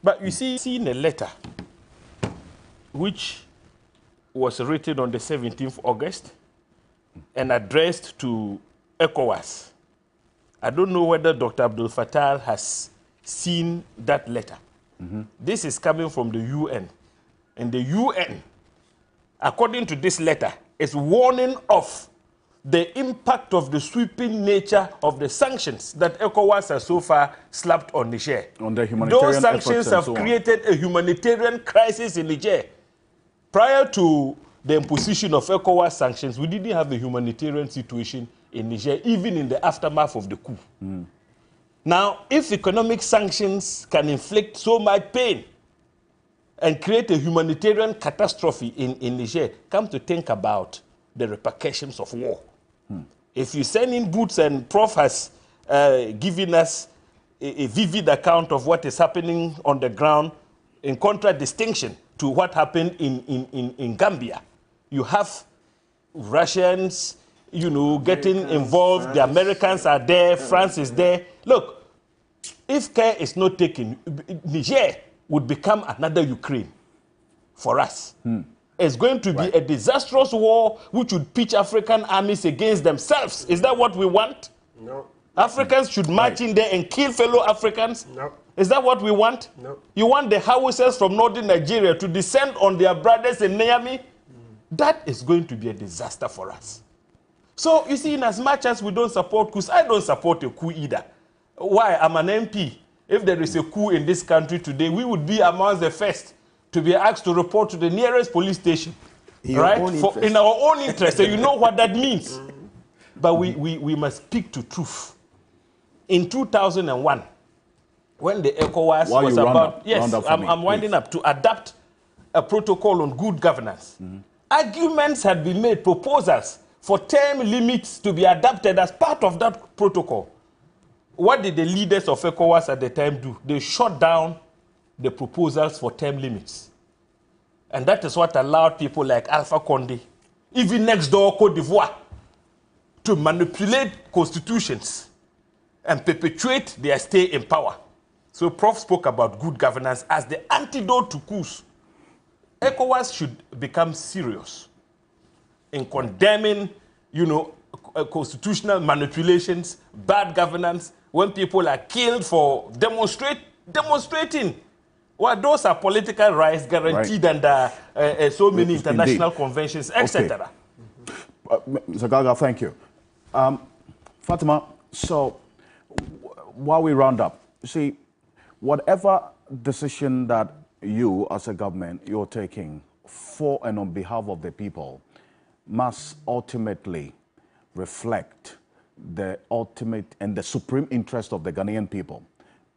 But you see in a letter which was written on the 17th August and addressed to ECOWAS, I don't know whether Dr. Abdul Fattah has seen that letter. This is coming from the UN. And the UN, according to this letter, is warning of the impact of the sweeping nature of the sanctions that ECOWAS has so far slapped on Niger. On the humanitarian Those sanctions have so created a humanitarian crisis in Niger. Prior to the imposition of ECOWAS sanctions, we didn't have a humanitarian situation in Niger, even in the aftermath of the coup. Now, if economic sanctions can inflict so much pain and create a humanitarian catastrophe in Niger, come to think about the repercussions of war. If you send in boots, and Prof has given us a vivid account of what is happening on the ground, in contradistinction to what happened in Gambia. You have Russians, you know, getting involved. France. The Americans are there. France is there. Look, if care is not taken, Niger would become another Ukraine for us. It's going to be a disastrous war which would pitch African armies against themselves. Is that what we want? No. Africans should march in there and kill fellow Africans? No. Is that what we want? No. You want the Hausas from northern Nigeria to descend on their brothers in Niamey? That is going to be a disaster for us. So, you see, in as much as we don't support coups, I don't support a coup either. Why? I'm an MP. If there is a coup in this country today, we would be amongst the first to be asked to report to the nearest police station. In our own interest. So you know what that means. But we must speak to truth. In 2001, when the ECOWAS was about... Yes, I'm winding up. To adapt a protocol on good governance. Arguments had been made, proposals for term limits to be adapted as part of that protocol. What did the leaders of ECOWAS at the time do? They shut down the proposals for term limits. And that is what allowed people like Alpha Condé, even next door Côte d'Ivoire, to manipulate constitutions and perpetuate their stay in power. So Prof spoke about good governance as the antidote to coups. ECOWAS should become serious in condemning, you know, constitutional manipulations, bad governance, when people are killed for demonstrating. Well, those are political rights guaranteed under so many international conventions, etc. Mr. Gaga, thank you. Fatima, so while we round up, see, whatever decision that you as a government you're taking for and on behalf of the people must ultimately reflect the ultimate and the supreme interest of the Ghanaian people.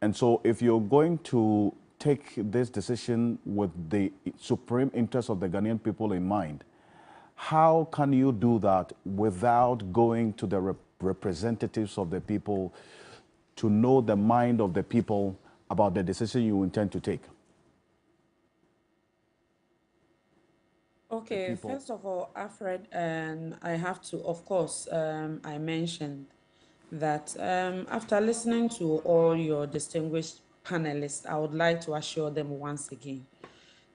And so if you're going to take this decision with the supreme interest of the Ghanaian people in mind, how can you do that without going to the representatives of the people to know the mind of the people about the decision you intend to take? Okay, first of all, Alfred, I have to, of course, I mentioned that after listening to all your distinguished panelists, I would like to assure them once again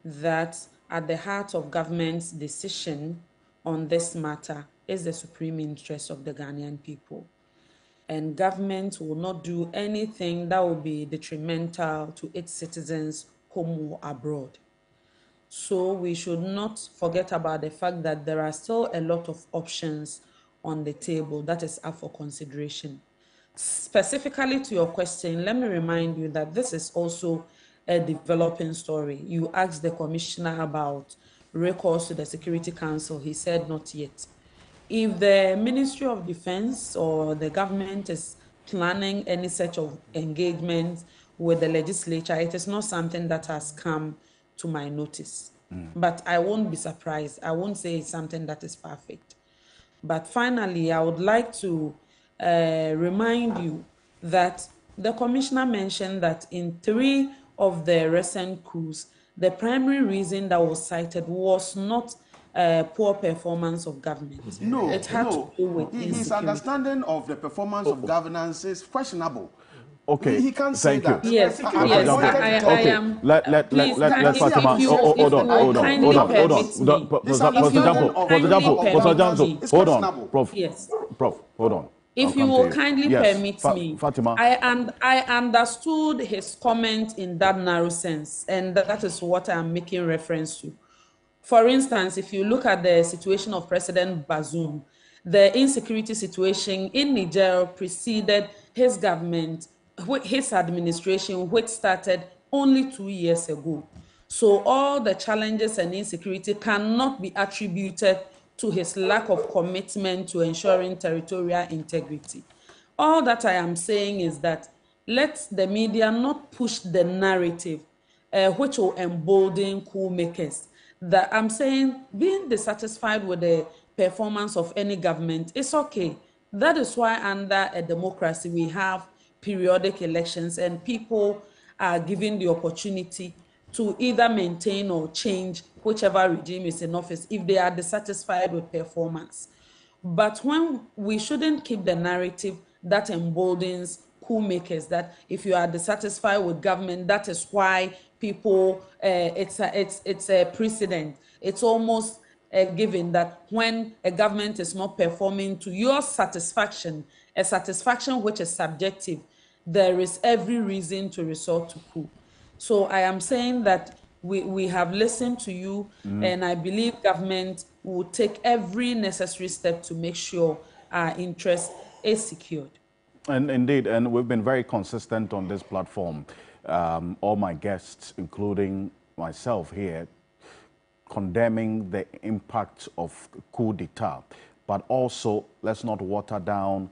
that at the heart of government's decision on this matter is the supreme interest of the Ghanaian people. And government will not do anything that will be detrimental to its citizens, home or abroad. So we should not forget about the fact that there are still a lot of options on the table that is up for consideration. Specifically to your question, let me remind you that this is also a developing story. You asked the commissioner about recourse to the Security Council. He said not yet. If the Ministry of Defense or the government is planning any such of engagement with the legislature, it is not something that has come to my notice. But I won't be surprised. I won't say it's something that is perfect. But finally, I would like to remind you that the commissioner mentioned that in 3 of the recent coups, the primary reason that was cited was not poor performance of government. No, it had to do with his understanding of the performance of governance is questionable. Okay. He can't say Thank that. you. Yes, I am. Let Please, Fatima. if you Hold will on. kindly permit me. For This is example, It's hold on, questionable. Prof. Yes. Prof, hold on. I'll If you come to will kindly Yes, permit me, Fatima. I understood his comment in that narrow sense, and that is what I'm making reference to. For instance, if you look at the situation of President Bazoum, the insecurity situation in Niger preceded his government, his administration, which started only 2 years ago. So all the challenges and insecurity cannot be attributed to his lack of commitment to ensuring territorial integrity. All that I am saying is that let the media not push the narrative which will embolden coup makers. That I'm saying being dissatisfied with the performance of any government is okay. That is why under a democracy we have periodic elections and people are given the opportunity to either maintain or change whichever regime is in office if they are dissatisfied with performance. But when we shouldn't keep the narrative that emboldens coup makers, that if you are dissatisfied with government, that is why people, it's a precedent. It's almost a given that when a government is not performing to your satisfaction, a satisfaction which is subjective, there is every reason to resort to coup. So I am saying that we have listened to you, and I believe government will take every necessary step to make sure our interest is secured. And indeed, and we've been very consistent on this platform. All my guests, including myself here, condemning the impact of coup d'etat, but also let's not water down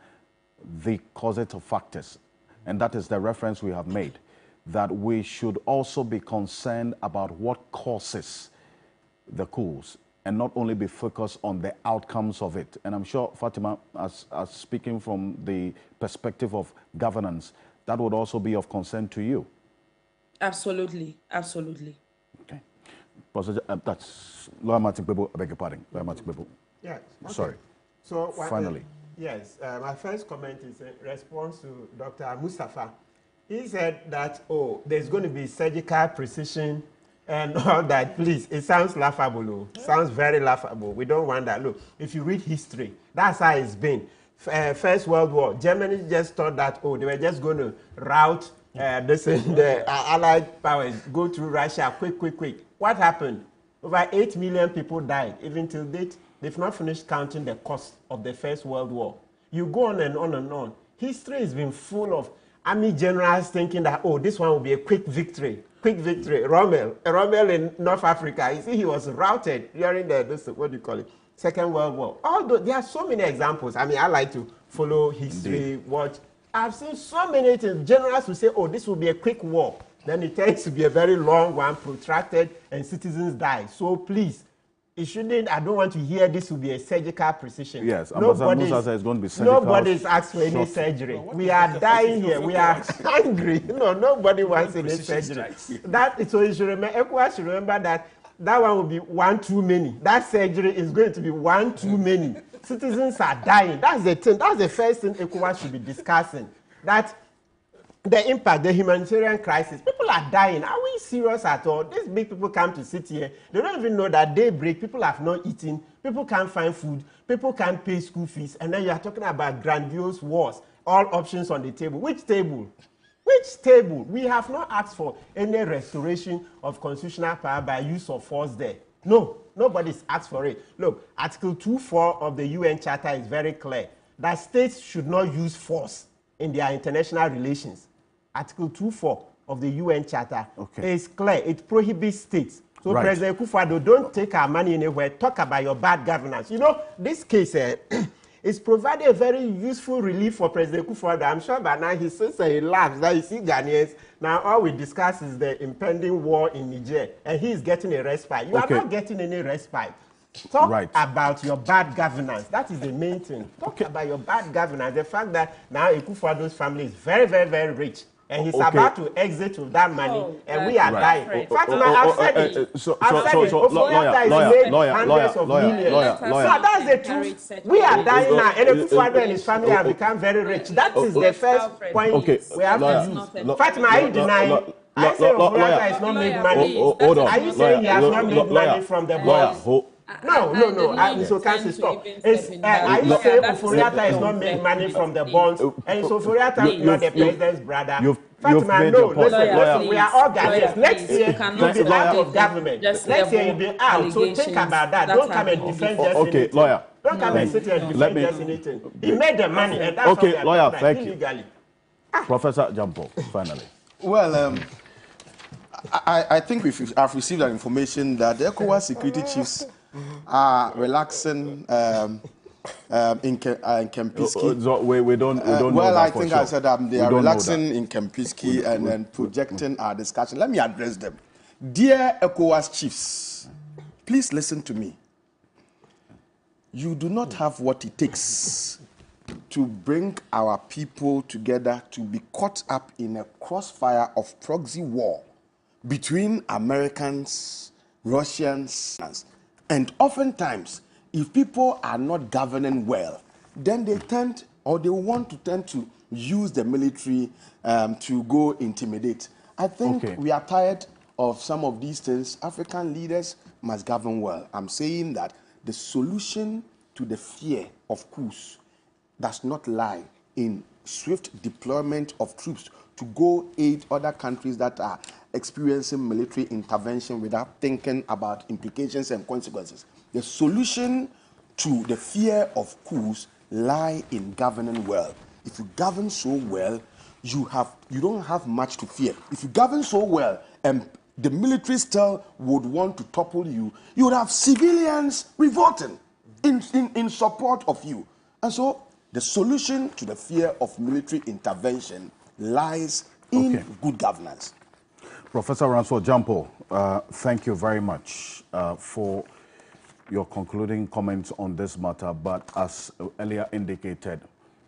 the causative factors. And that is the reference we have made, that we should also be concerned about what causes the coups and not only be focused on the outcomes of it. And I'm sure, Fatima, as speaking from the perspective of governance, that would also be of concern to you. Absolutely, absolutely. Okay. That's Lawyer Martin Kpebu, I beg your pardon. Lawyer Martin Kpebu. Yes. Okay. Sorry. So finally. Yes. My first comment is in response to Dr. Mustafa. He said that, oh, there's going to be surgical precision and all that. Please, it sounds laughable. Sounds very laughable. We don't want that. Look, if you read history, that's how it's been. First World War, Germany just thought that, oh, they were just going to rout the Allied powers, go through Russia, quick. What happened? Over 8 million people died. Even till date, they've not finished counting the cost of the First World War. You go on and on and on. History has been full of army generals thinking that, oh, this one will be a quick victory. Rommel in North Africa, you see, he was routed during the, Second World War. Although there are so many examples. I mean, I like to follow history, watch. I've seen so many things. Generals will say, oh, this will be a quick war. Then it tends to be a very long one, protracted, and citizens die. So please, it shouldn't, I don't want to hear this will be a surgical precision. Yes, Ambassador Musa says it's going to be surgical. Nobody's asked for any surgery. We are dying here. We are hungry. Nobody wants any surgery. So you should remember, ECOWAS should remember that one will be one too many. That surgery is going to be one too many. Citizens are dying. That's the thing. That's the first thing ECOWAS should be discussing. That the impact, the humanitarian crisis, people are dying. Are we serious at all? These big people come to sit here. They don't even know that daybreak, people have not eaten, people can't find food, people can't pay school fees, and then you are talking about grandiose wars, all options on the table. Which table? Which table? We have not asked for any restoration of constitutional power by use of force there. No, nobody's asked for it. Look, Article 2.4 of the UN Charter is very clear that states should not use force in their international relations. Article 2.4 of the UN Charter is clear. It prohibits states. So President Akufo-Addo, don't take our money anywhere. Talk about your bad governance. You know, this case is providing a very useful relief for President Akufo-Addo. I'm sure by now he says he laughs that you see Ghanaians. Now all we discuss is the impending war in Niger, and he is getting a respite. You are not getting any respite. Talk about your bad governance. That is the main thing. Talk about your bad governance. The fact that now Akufo-Addo's family is very, very, very rich. and he's about to exit with that money, and we are dying. Fatima, I've said it. Oforiatta is made hundreds of millions. So that's the truth. We are dying now, and Akufo-Addo and his family have become very rich. That is the first point we have to use. Fatima, are you denying? I say Oforiatta is not made money. Are you saying he has not made money from the bonds? No. So can't stop. Are you saying Oforiatta is not made money from the bonds? And so Oforiatta is not the president's brother. Fatima, no, listen, we are all Ghanaians. Next year, you'll be out of government. Next year, you'll be out. So think about that. Don't come and defend just anything. Lawyer. Don't come and sit here and defend just anything. He made the money, and that's okay, lawyer, thank illegally. You. Professor Jampo, finally. Well, I think I've received that information that the ECOWAS security chiefs are relaxing in Kempinski. We don't know. Well, I think I said they are relaxing in Kempinski and projecting our discussion. Let me address them. Dear ECOWAS chiefs, please listen to me. You do not have what it takes to bring our people together to be caught up in a crossfire of proxy war between Americans, Russians, and oftentimes, if people are not governing well, then they tend, or they want to tend to use the military to go intimidate. I think we are tired of some of these things. African leaders must govern well. I'm saying that the solution to the fear of coups does not lie in swift deployment of troops to go aid other countries that are experiencing military intervention without thinking about implications and consequences. The solution to the fear of coups lie in governing well. If you govern so well, you don't have much to fear. If you govern so well and the military still would want to topple you, you would have civilians revolting in support of you. And so the solution to the fear of military intervention lies in good governance. Professor Ransford Jampo, thank you very much for your concluding comments on this matter. But as earlier indicated,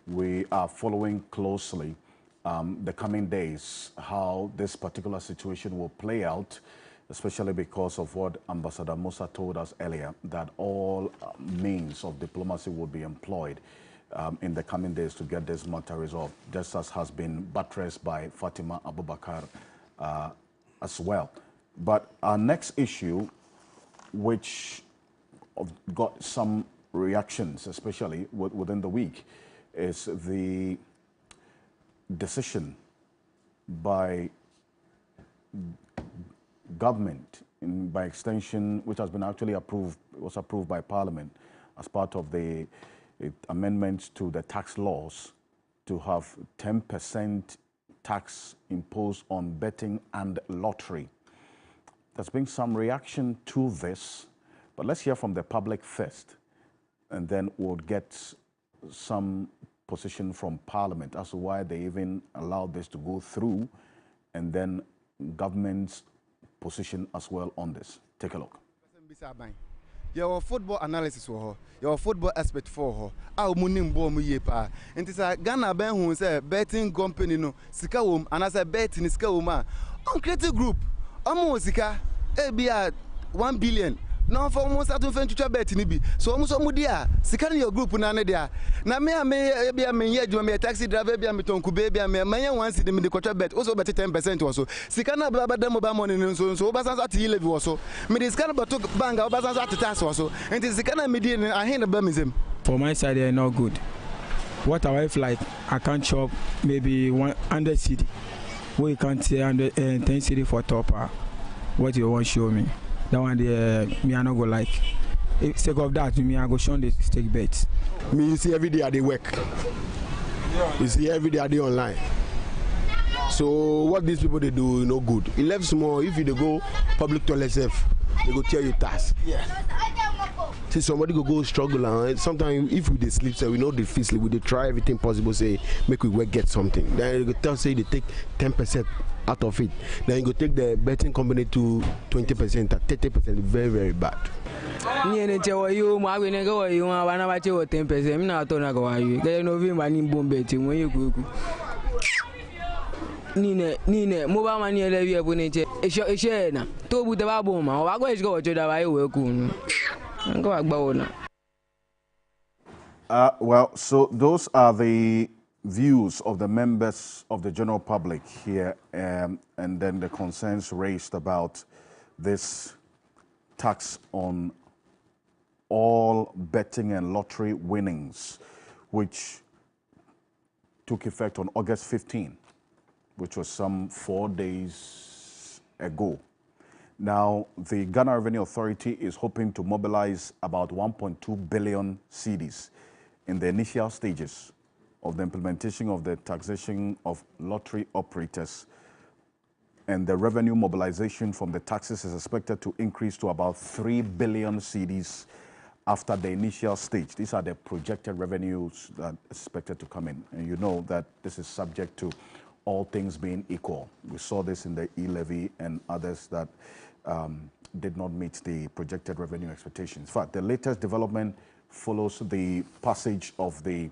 we are following closely the coming days, how this particular situation will play out, especially because of what Ambassador Musa told us earlier, that all means of diplomacy will be employed in the coming days to get this matter resolved, just as has been buttressed by Fatima Abubakar as well. But our next issue, which got some reactions, especially within the week, is the decision by government, by extension, which has been actually approved, was approved by Parliament as part of the amendments to the tax laws, to have 10% tax imposed on betting and lottery. There's been some reaction to this, but let's hear from the public first, and then we'll get some position from Parliament as to why they even allowed this to go through, and then government's position as well on this. Take a look. Your football analysis for her, your football expert for her. Our munim bomb yepa. And it's a Ghana Ben who say betting company no sikawum and as a betting is kawuma. On creative group, Sika, ABR 1 billion. No for almost at to bet in be. So almost mudia. Sika your group nadia. Na me be a me taxi driver be a metonku baby a me once in the quarter bet also bet 10% or so. Sikana baba demo ba money so obasans at he level also. Me this kind of took bang obasans at tax also. And this Sikana median I hand a bamism. For my side they are not good. What I wife like I can't chop maybe 100 cedi. We can't say 10 cedi for topper. What you want show me? That one me I not go like. If sake of that, me I go show the stake bets. Me see every day at the work. You see every day at the online. So what these people they do no good. It left small. If you they go public toilet safe, they go tell you task. Yeah. See somebody go struggle and sometimes if we they sleep, say we know they feel sleep, we they try everything possible, say make we work get something. Then you go tell say they take 10% out of it. Then you go take the betting company to 20%, 30%. Very, very bad. You 10%. Nine, mobile money, we are going to share. To put the baboma, or I go to the way we go back. Well, so those are the views of the members of the general public here, and then the concerns raised about this tax on all betting and lottery winnings, which took effect on August 15, which was some 4 days ago. Now, the Ghana Revenue Authority is hoping to mobilize about 1.2 billion cedis in the initial stages of the implementation of the taxation of lottery operators. And the revenue mobilization from the taxes is expected to increase to about 3 billion cedis after the initial stage. These are the projected revenues that are expected to come in. And you know that this is subject to all things being equal. We saw this in the e-levy and others that did not meet the projected revenue expectations. In fact, the latest development follows the passage of the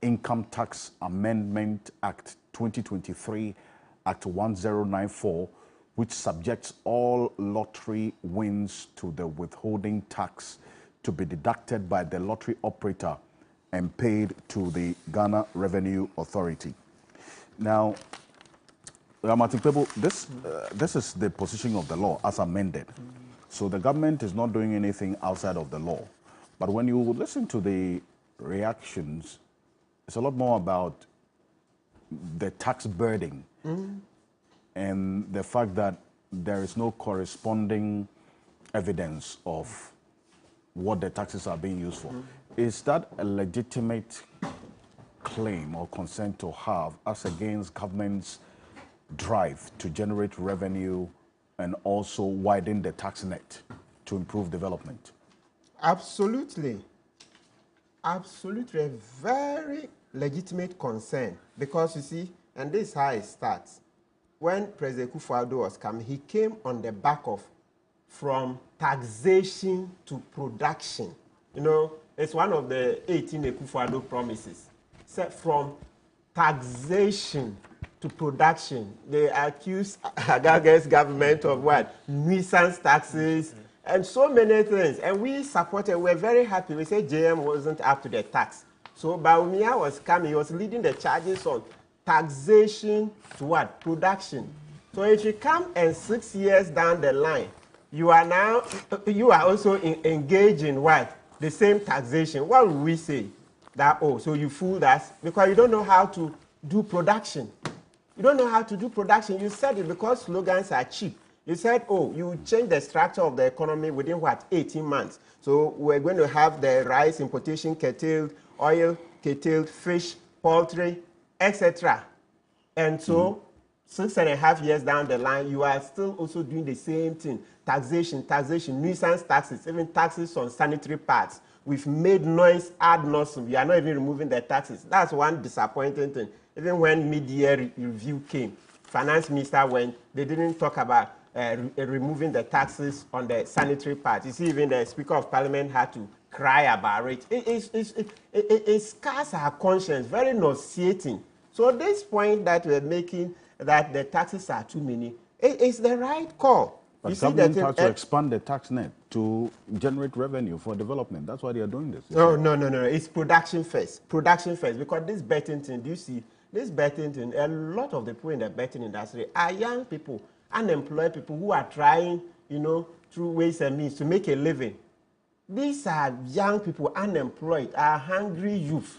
Income Tax Amendment Act 2023, Act 1094, which subjects all lottery wins to the withholding tax to be deducted by the lottery operator and paid to the Ghana Revenue Authority. Now, Martin Kpebu, this is the position of the law as amended. So the government is not doing anything outside of the law. But when you listen to the reactions, it's a lot more about the tax burden and the fact that there is no corresponding evidence of what the taxes are being used for. Is that a legitimate claim or concern to have as against government's drive to generate revenue and also widen the tax net to improve development? Absolutely. Absolutely. A very legitimate concern. Because you see, and this is how it starts. When President Akufo-Addo was coming, he came on the back of from taxation to production. You know, it's one of the 18 Akufo-Addo promises. Set from taxation to production. They accused Agaga's government of what? Nuisance taxes and so many things. And we supported, we're very happy. We said JM wasn't up to the tax. So Bawumia was coming, he was leading the charges on taxation to what? Production. So if you come and 6 years down the line, you are also engaged in what? The same taxation. What will we say? That, oh, so you fooled us because you don't know how to do production. You don't know how to do production. You said it because slogans are cheap. You said, oh, you change the structure of the economy within what? 18 months. So we're going to have the rice importation curtailed, oil curtailed, fish, poultry, etc. And so 6.5 years down the line, you are still also doing the same thing. Taxation, nuisance taxes, even taxes on sanitary pads. We've made noise ad nauseum. We are not even removing the taxes. That's one disappointing thing. Even when mid-year review came, finance minister went, they didn't talk about removing the taxes on the sanitary pads. You see, even the Speaker of Parliament had to cry about it. It scars our conscience, very nauseating. So this point that we're making, that the taxes are too many, it's the right call. But the government has to expand the tax net to generate revenue for development. That's why they are doing this. No. It's production first. Production first. Because this betting thing, do you see, this betting thing, a lot of the people in the betting industry are young people, unemployed people who are trying, you know, through ways and means to make a living. These are young people, unemployed, are hungry youth.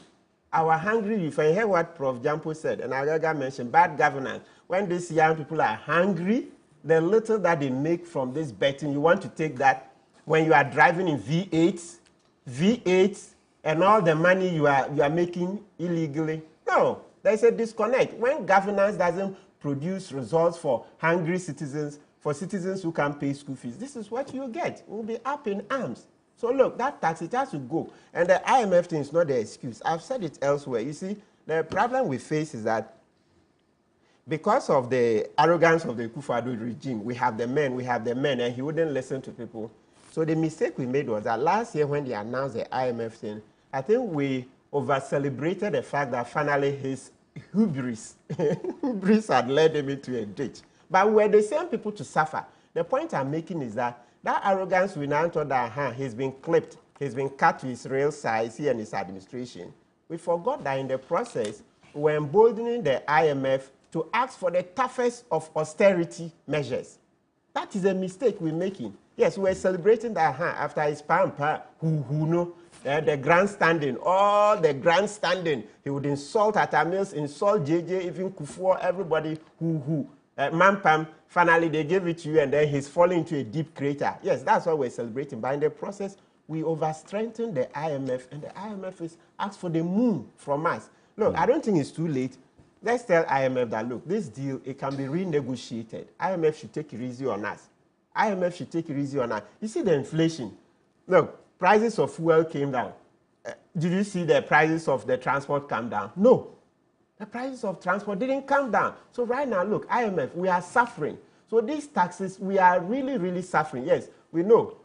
Our hungry youth, and hear what Prof. Jampo said, and Agaga mentioned, bad governance. When these young people are hungry, the little that they make from this betting, you want to take that when you are driving in V8, and all the money you are making illegally. No, there's a disconnect. When governance doesn't produce results for hungry citizens, for citizens who can't pay school fees, this is what you get. We'll be up in arms. So look, that tax, it has to go. And the IMF thing is not the excuse. I've said it elsewhere. You see, the problem we face is that because of the arrogance of the Akufo-Addo regime, we have the men, and he wouldn't listen to people. So the mistake we made was that last year when they announced the IMF thing, I think we over-celebrated the fact that finally hubris. Hubris had led him into a ditch. But we're the same people to suffer. The point I'm making is that arrogance we now thought that he's been clipped, he's been cut to his real size, he and his administration. We forgot that in the process, we're emboldening the IMF to ask for the toughest of austerity measures. That is a mistake we're making. Yes, we're celebrating that after his pampa, the grandstanding, all the grandstanding. He would insult Atamils, insult JJ, even Kufuor, everybody Mampam, finally they gave it to you and then he's falling into a deep crater. Yes, that's what we're celebrating. But in the process, we over-strengthen the IMF and the IMF is asked for the moon from us. Look, I don't think it's too late. Let's tell IMF that, look, this deal, it can be renegotiated. IMF should take it easy on us. IMF should take it easy on us. You see the inflation. Look, prices of fuel came down. Did you see the prices of the transport come down? No. The prices of transport didn't come down. So right now, look, IMF, we are suffering. So these taxes, we are really, really suffering. Yes, we know.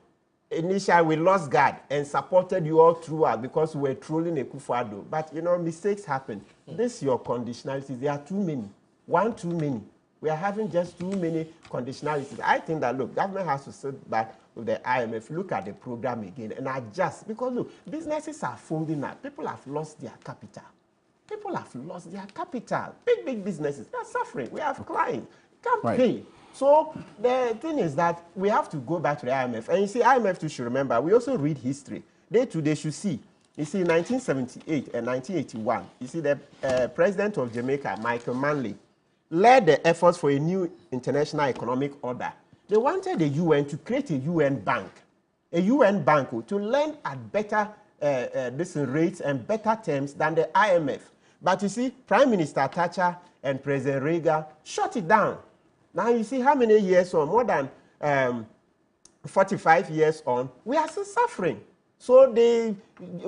Initially, we lost guard and supported you all throughout because we were trolling Akufo-Addo. But, mistakes happen. This your conditionalities. There are too many. One too many. We are having just too many conditionalities. I think that, look, government has to sit back with the IMF, look at the program again and adjust. Because, look, businesses are folding up. People have lost their capital. People have lost their capital. Big businesses, they're suffering. We have clients, can't pay. So the thing is that we have to go back to the IMF. And you see, IMF too should remember, we also read history. They should see. You see, in 1978 and 1981, you see the president of Jamaica, Michael Manley, led the efforts for a new international economic order. They wanted the UN to create a UN bank to lend at better rates and better terms than the IMF. But you see, Prime Minister Thatcher and President Reagan shut it down. Now you see how many years on, more than 45 years on, we are still suffering. So the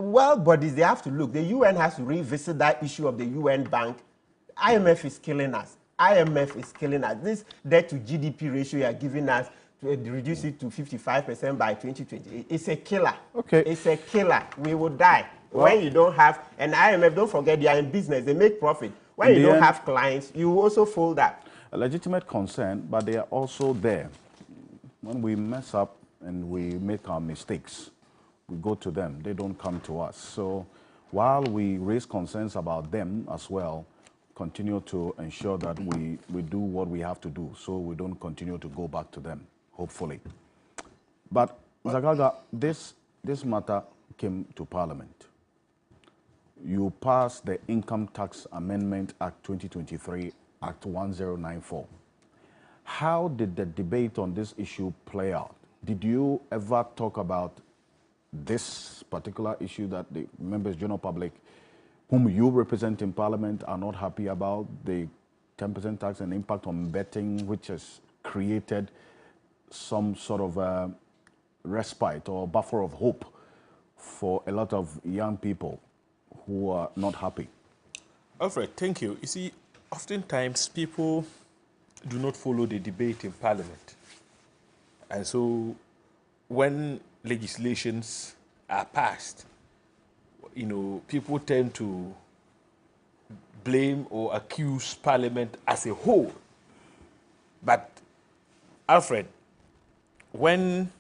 world bodies, they have to look. The UN has to revisit that issue of the UN bank. IMF is killing us. IMF is killing us. This debt to GDP ratio you are giving us to reduce it to 55% by 2020. It's a killer. Okay. It's a killer. We will die. Well, when you don't have, and IMF, don't forget, they are in business. They make profit. When you don't have clients, you also fold up. A legitimate concern, but they are also there. When we mess up and we make our mistakes, we go to them. They don't come to us. So while we raise concerns about them as well, continue to ensure that we do what we have to do so we don't continue to go back to them, hopefully. But, Zagaga, this matter came to Parliament. You passed the Income Tax Amendment Act 2023, Act 1094. How did the debate on this issue play out? Did you ever talk about this particular issue that the members, general public, whom you represent in Parliament, are not happy about, the 10% tax and impact on betting, which has created some sort of respite or buffer of hope for a lot of young people who are not happy? Alfred, thank you. You see, oftentimes people do not follow the debate in Parliament. And so when legislations are passed, people tend to blame or accuse Parliament as a whole. But, Alfred, when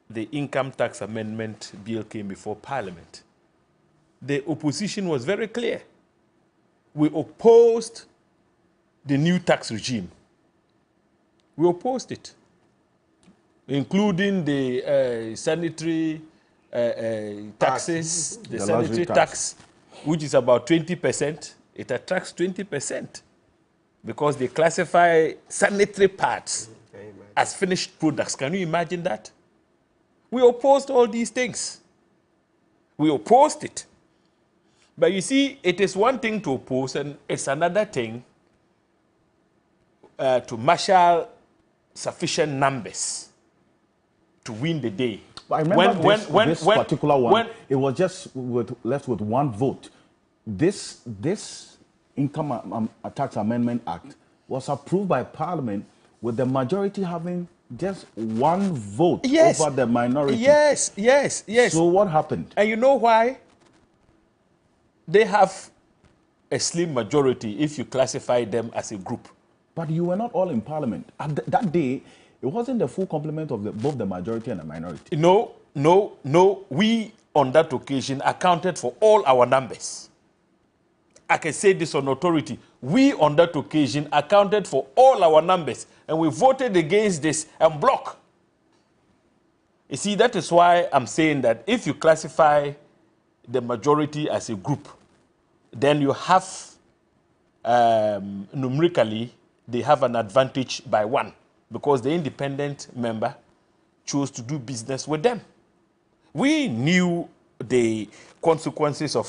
the Income Tax Amendment Bill came before Parliament, the opposition was very clear. We opposed the new tax regime. We opposed it, including the sanitary taxes, the sanitary tax, which is about 20%. It attracts 20% because they classify sanitary parts as finished products. Can you imagine that? We opposed all these things. We opposed it. But you see, it is one thing to oppose, and it's another thing to marshal sufficient numbers to win the day. But I remember this particular one, it was just left with one vote. This Income Tax Amendment Act was approved by Parliament with the majority having just one vote over the minority. Yes. So what happened? And you know why? They have a slim majority if you classify them as a group. But you were not all in parliament. That day, it wasn't the full complement of both the majority and the minority. No. We, on that occasion, accounted for all our numbers. I can say this on authority. We, on that occasion, accounted for all our numbers, and we voted against this en bloc. You see, that is why I'm saying that if you classify the majority as a group, then you have, numerically, they have an advantage by one, because the independent member chose to do business with them. We knew the consequences of